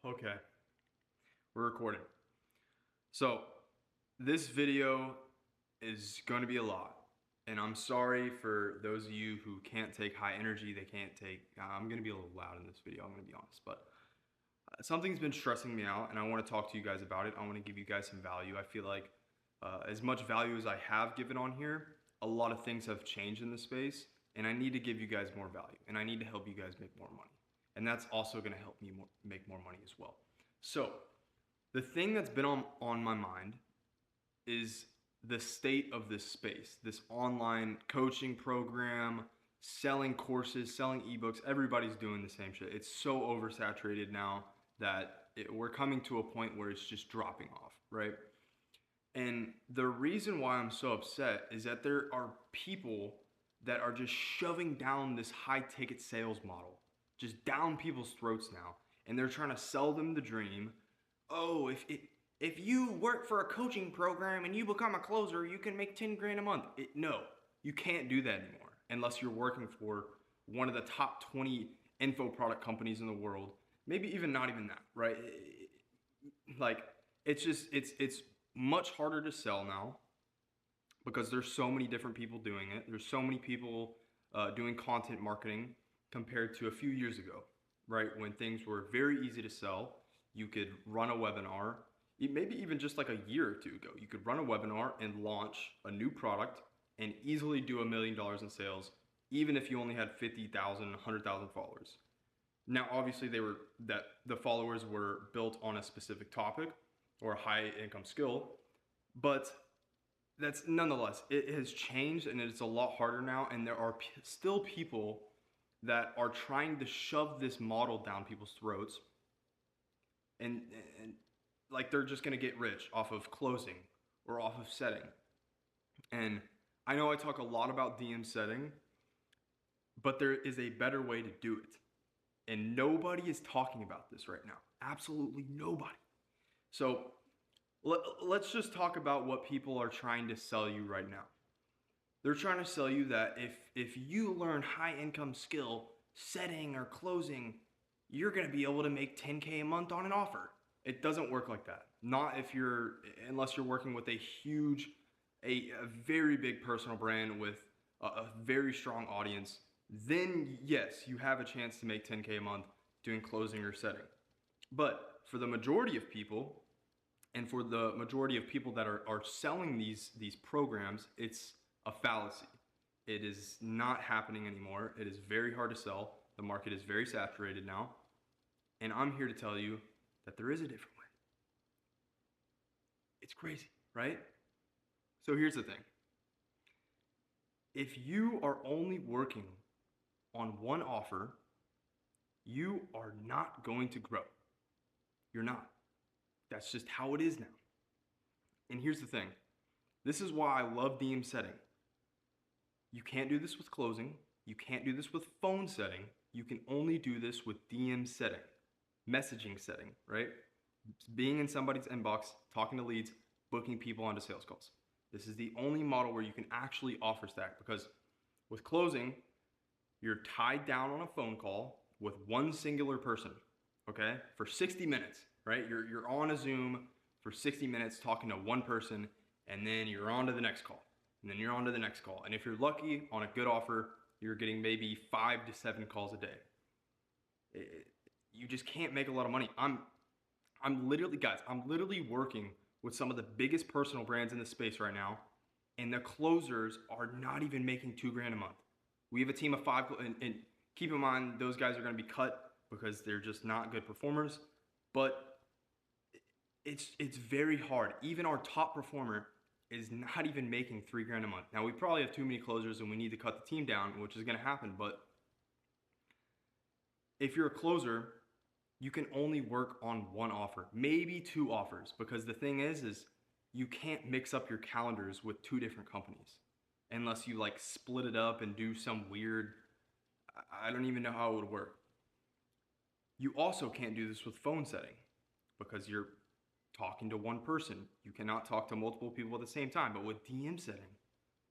Okay, we're recording. So this video is going to be a lot, and I'm sorry for those of you who can't take high energy. They can't take. I'm going to be a little loud in this video. I'm going to be honest, but something's been stressing me out, and I want to talk to you guys about it. I want to give you guys some value. I feel like as much value as I have given on here, a lot of things have changed in this space, and I need to give you guys more value, and I need to help you guys make more money. And that's also going to help me make more money as well. So the thing that's been on my mind is the state of this space, this online coaching program, selling courses, selling ebooks. Everybody's doing the same shit. It's so oversaturated now that we're coming to a point where it's just dropping off, right? And the reason why I'm so upset is that there are people that are just shoving down this high ticket sales model, just down people's throats now. And they're trying to sell them the dream. Oh, if you work for a coaching program and you become a closer, you can make 10 grand a month. No, you can't do that anymore unless you're working for one of the top 20 info product companies in the world. Maybe even not even that, right? Like it's much harder to sell now because there's so many different people doing it. There's so many people doing content marketing compared to a few years ago, right? When things were very easy to sell. You could run a webinar, maybe even just like a year or two ago, you could run a webinar and launch a new product and easily do $1 million in sales, even if you only had 50,000, 100,000 followers. Now, obviously the followers were built on a specific topic or a high income skill, but that's nonetheless, it has changed and it's a lot harder now. And there are still people that are trying to shove this model down people's throats. And like they're just going to get rich off of closing or off of setting. And I know I talk a lot about DM setting, but there is a better way to do it. And nobody is talking about this right now. Absolutely nobody. So let's just talk about what people are trying to sell you right now. They're trying to sell you that if you learn high income skill, setting or closing, you're going to be able to make 10K a month on an offer. It doesn't work like that. Not unless you're working with a very big personal brand with a very strong audience. Then yes, you have a chance to make 10K a month doing closing or setting. But for the majority of people, and for the majority of people that are selling these programs, it's a fallacy. It is not happening anymore. It is very hard to sell. The market is very saturated now. And I'm here to tell you that there is a different way. It's crazy, right? So here's the thing. If you are only working on one offer, you are not going to grow. You're not. That's just how it is now. And here's the thing. This is why I love DM setting. You can't do this with closing. You can't do this with phone setting. You can only do this with DM setting, messaging setting, right? Being in somebody's inbox, talking to leads, booking people onto sales calls. This is the only model where you can actually offer stack, because with closing, you're tied down on a phone call with one singular person, okay? For 60 minutes, right? You're on a Zoom for 60 minutes talking to one person, and then you're on to the next call, and then you're on to the next call. And if you're lucky on a good offer, you're getting maybe 5 to 7 calls a day. You just can't make a lot of money. I'm literally working with some of the biggest personal brands in the space right now, and the closers are not even making 2 grand a month. We have a team of 5, and keep in mind, those guys are going to be cut because they're just not good performers, but it's very hard. Even our top performer is not even making 3 grand a month. Now, we probably have too many closers and we need to cut the team down, which is going to happen. But if you're a closer, you can only work on one offer, maybe 2 offers, because the thing is you can't mix up your calendars with 2 different companies unless you like split it up and do some weird, I don't even know how it would work. You also can't do this with phone setting because you're talking to one person. You cannot talk to multiple people at the same time. But with DM setting,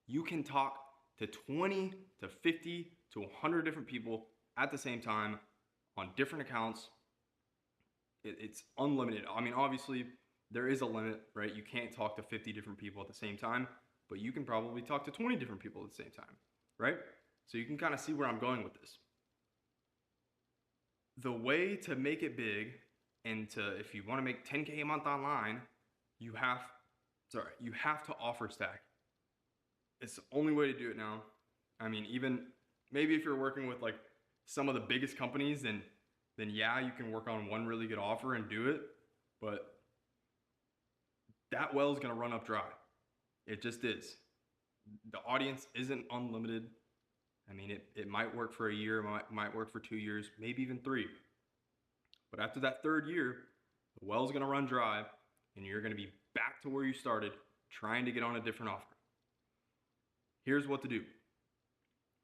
you can talk to 20 to 50 to 100 different people at the same time on different accounts. It's unlimited. I mean, obviously, there is a limit, right? You can't talk to 50 different people at the same time, but you can probably talk to 20 different people at the same time, right? So you can kind of see where I'm going with this. The way to make it big and if you want to make 10K a month online, you have to offer stack. It's the only way to do it now. I mean, even maybe if you're working with like some of the biggest companies, then yeah, you can work on one really good offer and do it, but that well is going to run up dry. It just is. The audience isn't unlimited. I mean, it might work for a year, might work for 2 years, maybe even 3. But after that 3rd year, the well's going to run dry and you're going to be back to where you started trying to get on a different offer. Here's what to do.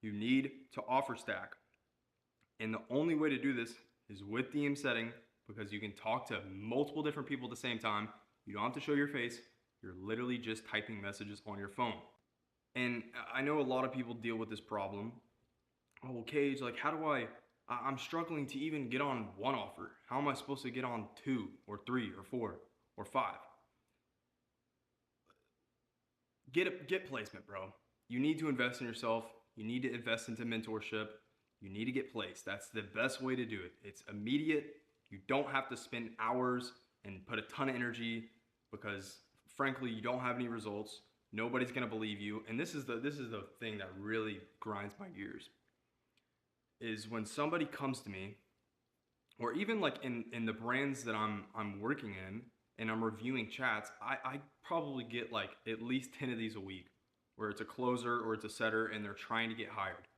You need to offer stack. And the only way to do this is with DM setting, because you can talk to multiple different people at the same time. You don't have to show your face. You're literally just typing messages on your phone. And I know a lot of people deal with this problem. Oh, well, Cage, like, how do I'm struggling to even get on one offer. How am I supposed to get on 2 or 3 or 4 or 5? Get placement, bro. You need to invest in yourself. You need to invest into mentorship. You need to get placed. That's the best way to do it. It's immediate. You don't have to spend hours and put a ton of energy because, frankly, you don't have any results. Nobody's gonna believe you. And this is the thing that really grinds my gears. Is when somebody comes to me, or even like in the brands that I'm working in and I'm reviewing chats, I probably get like at least 10 of these a week, where it's a closer or it's a setter and they're trying to get hired.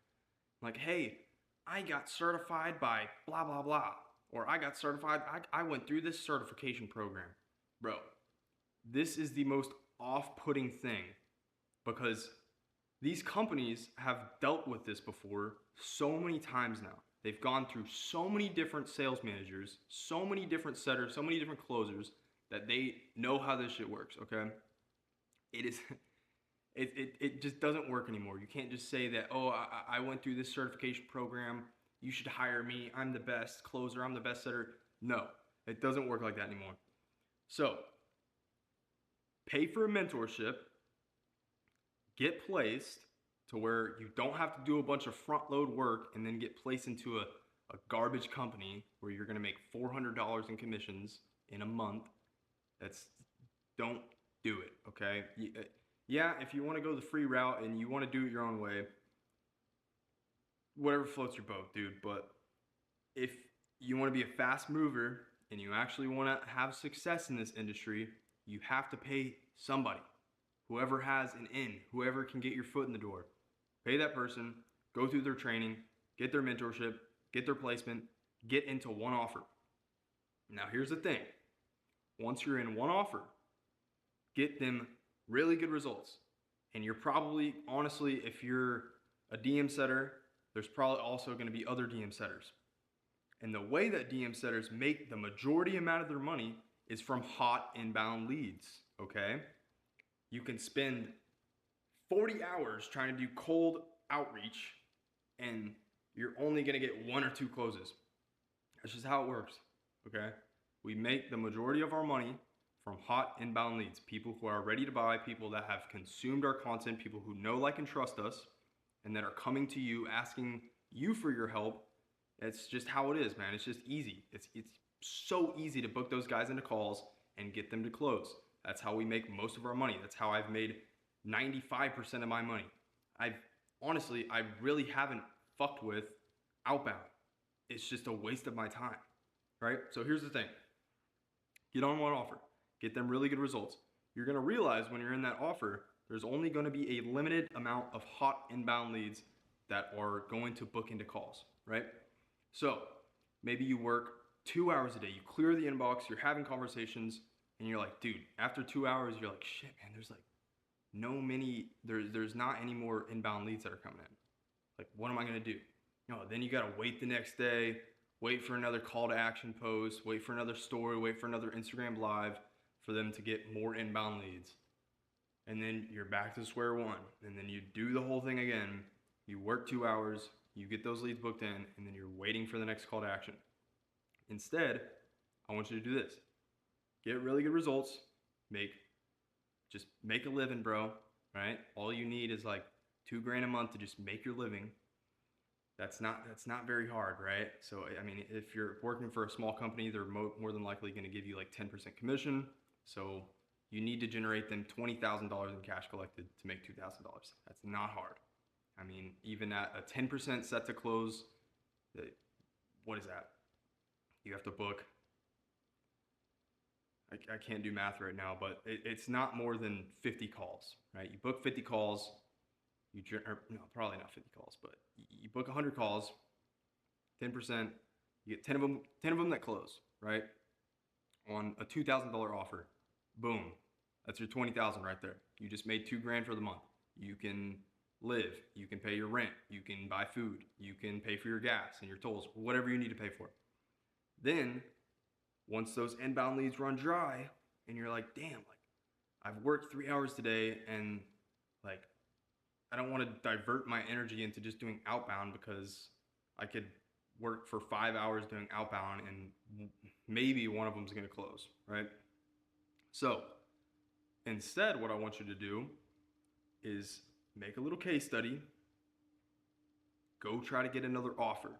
Like, hey, I got certified by blah, blah, blah. Or I got certified, I went through this certification program. Bro, this is the most off-putting thing, because these companies have dealt with this before so many times now. They've gone through so many different sales managers, so many different setters, so many different closers, that they know how this shit works, okay? It just doesn't work anymore. You can't just say that, oh, I went through this certification program, you should hire me, I'm the best closer, I'm the best setter. No, it doesn't work like that anymore. So, pay for a mentorship, get placed to where you don't have to do a bunch of front load work and then get placed into a garbage company where you're gonna make $400 in commissions in a month. Don't do it, okay? Yeah, if you wanna go the free route and you wanna do it your own way, whatever floats your boat, dude. But if you wanna be a fast mover and you actually wanna have success in this industry, you have to pay somebody. Whoever has an in, whoever can get your foot in the door. Pay that person, go through their training, get their mentorship, get their placement, get into one offer. Now here's the thing. Once you're in one offer, get them really good results. And you're probably, honestly, if you're a DM setter, there's probably also going to be other DM setters. And the way that DM setters make the majority amount of their money is from hot inbound leads, okay? You can spend 40 hours trying to do cold outreach and you're only going to get 1 or 2 closes. That's just how it works, okay? We make the majority of our money from hot inbound leads, people who are ready to buy, people that have consumed our content, people who know, like, and trust us, and that are coming to you, asking you for your help. It's just how it is, man. It's just easy. It's so easy to book those guys into calls and get them to close. That's how we make most of our money. That's how I've made 95% of my money. I really haven't fucked with outbound. It's just a waste of my time, right? So here's the thing. Get on one offer. Get them really good results. You're gonna realize when you're in that offer, there's only gonna be a limited amount of hot inbound leads that are going to book into calls, right? So maybe you work 2 hours a day, you clear the inbox, you're having conversations, and you're like, dude, after 2 hours, you're like, shit, man, there's not any more inbound leads that are coming in. Like, what am I gonna do? Then you gotta wait the next day, wait for another call to action post, wait for another story, wait for another Instagram live for them to get more inbound leads. And then you're back to square one. And then you do the whole thing again. You work 2 hours, you get those leads booked in, and then you're waiting for the next call to action. Instead, I want you to do this. Get really good results. Just make a living, bro. Right? All you need is like $2,000 a month to just make your living. That's not very hard, right? So I mean, if you're working for a small company, they're more than likely going to give you like 10% commission. So you need to generate them $20,000 in cash collected to make $2,000. That's not hard. I mean, even at a 10% set to close, what is that? You have to book. I can't do math right now, but it's not more than 50 calls, right? You book 50 calls. No, probably not 50 calls, but you book 100 calls, 10%, you get 10 of them that close, right? On a $2,000 offer, boom, that's your 20,000 right there. You just made $2,000 for the month. You can live, you can pay your rent, you can buy food, you can pay for your gas and your tolls, whatever you need to pay for. Then, once those inbound leads run dry, and you're like, damn, like I've worked 3 hours today, and like I don't want to divert my energy into just doing outbound because I could work for 5 hours doing outbound and maybe one of them is going to close, right? So instead, what I want you to do is make a little case study, go try to get another offer,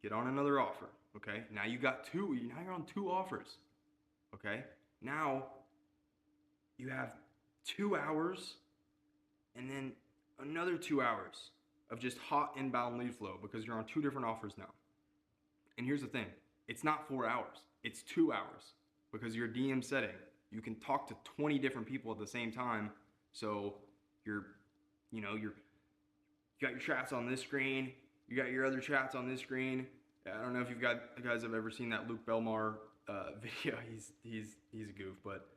get on another offer, okay? Now you're on 2 offers, okay? Now you have 2 hours and then another 2 hours of just hot inbound lead flow because you're on 2 different offers now. And here's the thing, it's not 4 hours, it's 2 hours because your DM setting, you can talk to 20 different people at the same time. So you got your chats on this screen, you got your other chats on this screen. I don't know if you guys have ever seen that Luke Belmar video. He's a goof, but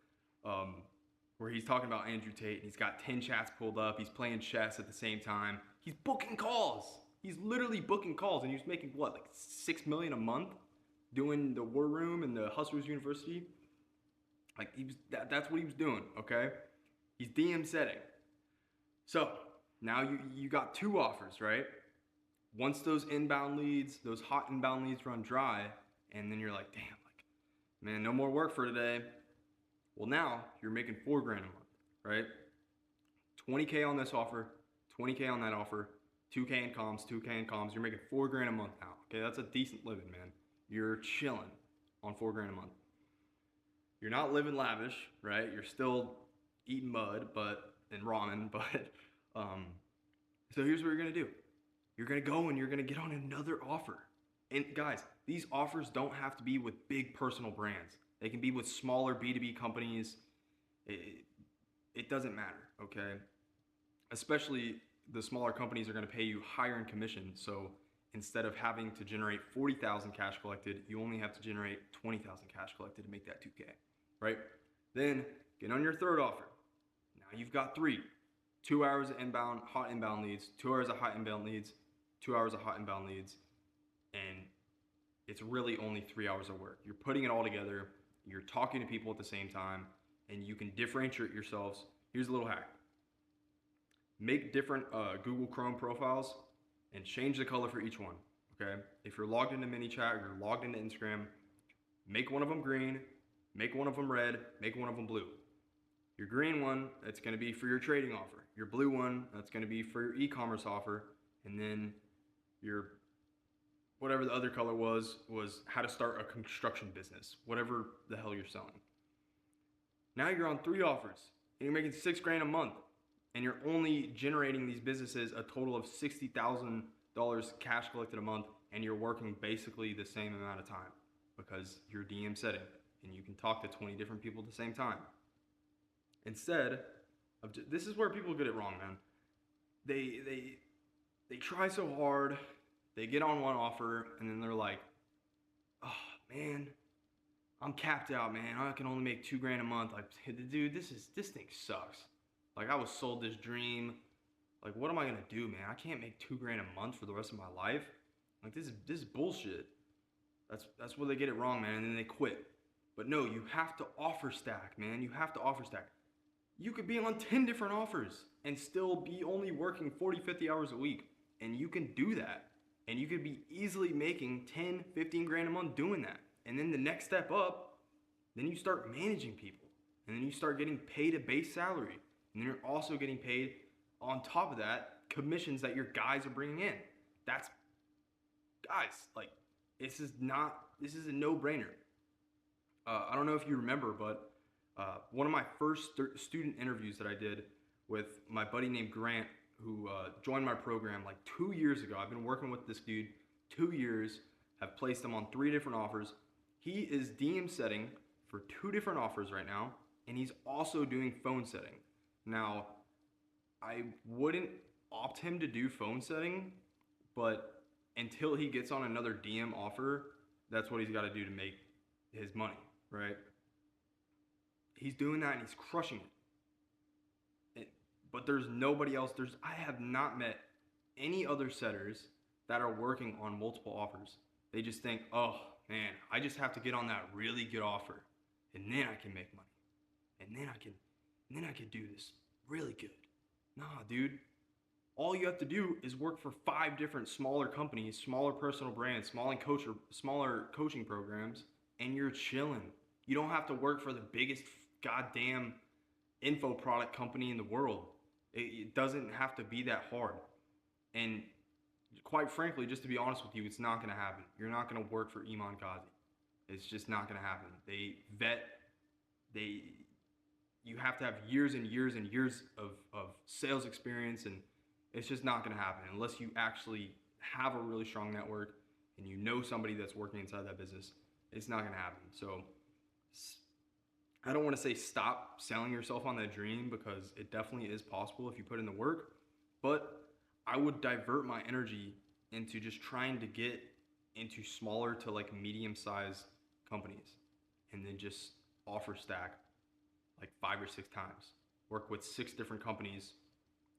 where he's talking about Andrew Tate, and he's got 10 chats pulled up. He's playing chess at the same time. He's booking calls. He's literally booking calls, and he was making what, like $6 million a month, doing the War Room and the Hustlers University. Like that's what he was doing. Okay, he's DM setting. So now you got 2 offers, right? Once those inbound leads, those hot inbound leads run dry, and then you're like, damn, like, man, no more work for today. Well, now you're making $4,000 a month, right? 20K on this offer, 20K on that offer, 2K in comms, 2K in comms. You're making $4,000 a month now. Okay, that's a decent living, man. You're chilling on $4,000 a month. You're not living lavish, right? You're still eating mud, and ramen, but so here's what you're gonna do. You're gonna go and you're gonna get on another offer. And guys, these offers don't have to be with big personal brands. They can be with smaller B2B companies. It doesn't matter, okay? Especially the smaller companies are gonna pay you higher in commission. So instead of having to generate 40,000 cash collected, you only have to generate 20,000 cash collected to make that 2K, right? Then get on your third offer. Now you've got 3. 2 hours of hot inbound leads, 2 hours of hot inbound leads, 2 hours of hot inbound leads, and it's really only 3 hours of work. You're putting it all together, you're talking to people at the same time, and you can differentiate yourselves. Here's a little hack. Make different Google Chrome profiles and change the color for each one, okay? If you're logged into ManyChat or you're logged into Instagram, make one of them green, make one of them red, make one of them blue. Your green one, that's gonna be for your trading offer. Your blue one, that's gonna be for your e-commerce offer. And then your, whatever the other color was how to start a construction business, whatever the hell you're selling. Now you're on 3 offers and you're making $6,000 a month and you're only generating these businesses a total of $60,000 cash collected a month, and you're working basically the same amount of time because you're DM setting and you can talk to 20 different people at the same time. Instead of, this is where people get it wrong, man. They try so hard, they get on one offer, and then they're like, oh man, I'm capped out, man. I can only make $2,000 a month. Like, dude, this thing sucks. Like, I was sold this dream. Like, what am I gonna do, man? I can't make $2,000 a month for the rest of my life. Like, this is bullshit. That's where they get it wrong, man, and then they quit. But no, you have to offer stack, man. You have to offer stack. You could be on 10 different offers and still be only working 40, 50 hours a week. And you can do that. And you could be easily making 10, 15 grand a month doing that. And then the next step up, then you start managing people. And then you start getting paid a base salary. And then you're also getting paid on top of that commissions that your guys are bringing in. That's, guys, like, this is a no-brainer. I don't know if you remember, but one of my first student interviews that I did with my buddy named Grant, who joined my program like 2 years ago. I've been working with this dude 2 years, have placed him on 3 different offers. He is DM setting for 2 different offers right now, and he's also doing phone setting. Now, I wouldn't opt him to do phone setting, but until he gets on another DM offer, that's what he's got to do to make his money, right? He's doing that and he's crushing it. But there's nobody else. I have not met any other setters that are working on multiple offers. They just think, oh man, I just have to get on that really good offer, and then I can make money, and then I can do this really good. Nah, dude. All you have to do is work for 5 different smaller companies, smaller personal brands, smaller coaching programs, and you're chilling. You don't have to work for the biggest goddamn info product company in the world. It doesn't have to be that hard. And quite frankly, just to be honest with you, it's not going to happen. You're not going to work for Iman Ghazi. It's just not going to happen. You have to have years and years and years of sales experience, and it's just not going to happen unless you actually have a really strong network and you know somebody that's working inside that business. It's not going to happen. So I don't want to say stop selling yourself on that dream, because it definitely is possible if you put in the work, but I would divert my energy into just trying to get into smaller to like medium-sized companies, and then just offer stack like 5 or 6 times. Work with 6 different companies,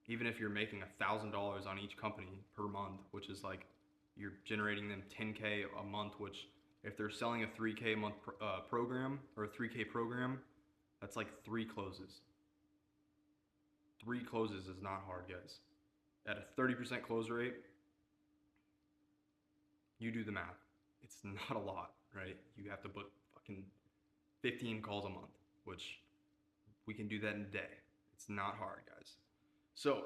even if you're making $1,000 on each company per month, which is like you're generating them $10K a month, which if they're selling a $3K a month program, or a $3K program, that's like 3 closes. 3 closes is not hard, guys. At a 30% close rate, you do the math. It's not a lot, right? You have to book fucking 15 calls a month, which we can do that in a day. It's not hard, guys. So,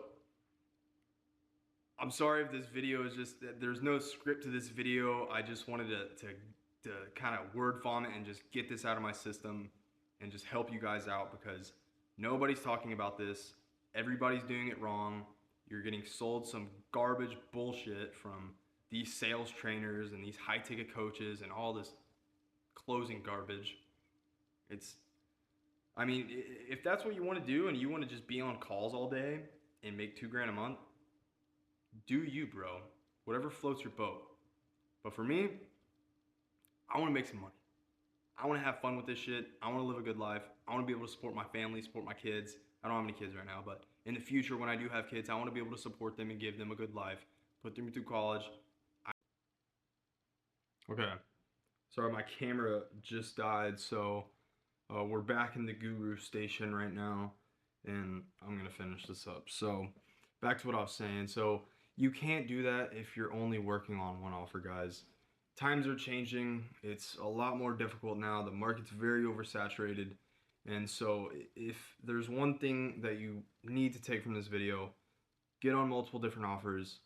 I'm sorry if this video is just, there's no script to this video. I just wanted to kind of word vomit and just get this out of my system and just help you guys out, because nobody's talking about this. Everybody's doing it wrong. You're getting sold some garbage bullshit from these sales trainers and these high ticket coaches and all this closing garbage. I mean, if that's what you want to do and you want to just be on calls all day and make $2 grand a month, do you, bro. Whatever floats your boat. But for me, I want to make some money. I want to have fun with this shit. I want to live a good life. I want to be able to support my family, support my kids. I don't have any kids right now, but in the future, when I do have kids, I want to be able to support them and give them a good life, put them through college. Okay. Sorry, my camera just died, so we're back in the Guru station right now, and I'm going to finish this up. So, back to what I was saying. So, you can't do that if you're only working on one offer, guys. Times are changing. It's a lot more difficult now. The market's very oversaturated. And so if there's one thing that you need to take from this video, get on multiple different offers.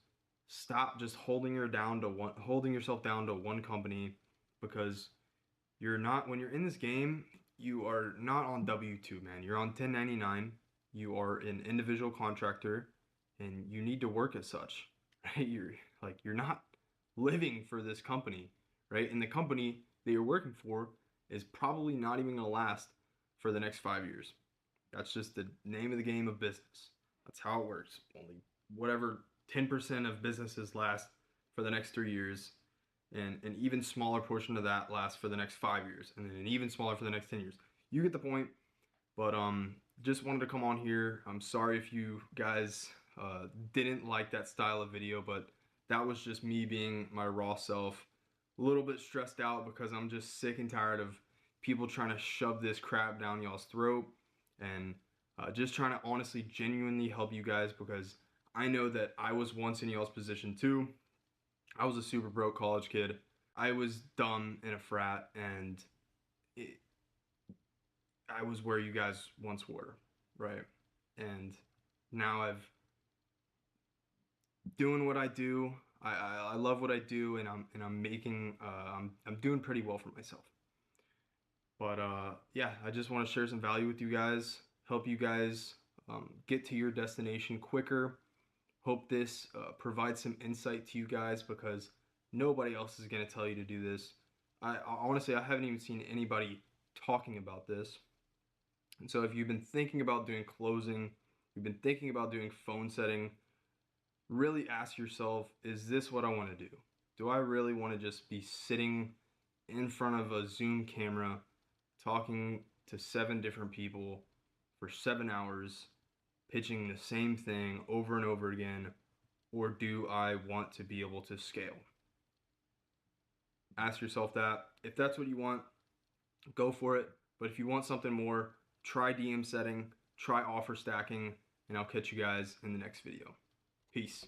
Stop just holding yourself down to one company, because when you're in this game, you are not on W-2, man. You're on 1099. You are an individual contractor, and you need to work as such, right? You're not living for this company, right? And the company that you're working for is probably not even going to last for the next 5 years. That's just the name of the game of business. That's how it works. Only whatever 10% of businesses last for the next 3 years, and an even smaller portion of that lasts for the next 5 years, and then an even smaller for the next 10 years. You get the point. But just wanted to come on here. I'm sorry if you guys didn't like that style of video, but that was just me being my raw self. A little bit stressed out because I'm just sick and tired of people trying to shove this crap down y'all's throat, and just trying to honestly, genuinely help you guys, because I know that I was once in y'all's position too. I was a super broke college kid. I was dumb in a frat, and I was where you guys once were, right? And now I've doing what I do. I love what I do, and I'm making I'm doing pretty well for myself. But yeah, I just want to share some value with you guys, help you guys get to your destination quicker. Hope this provides some insight to you guys, because nobody else is going to tell you to do this. Honestly, I haven't even seen anybody talking about this. And so if you've been thinking about doing closing, you've been thinking about doing phone setting, really ask yourself, is this what I want to do? Do I really want to just be sitting in front of a Zoom camera talking to 7 different people for 7 hours, pitching the same thing over and over again? Or do I want to be able to scale? Ask yourself that. If that's what you want, go for it. But if you want something more, try DM setting, try offer stacking, and I'll catch you guys in the next video. Peace.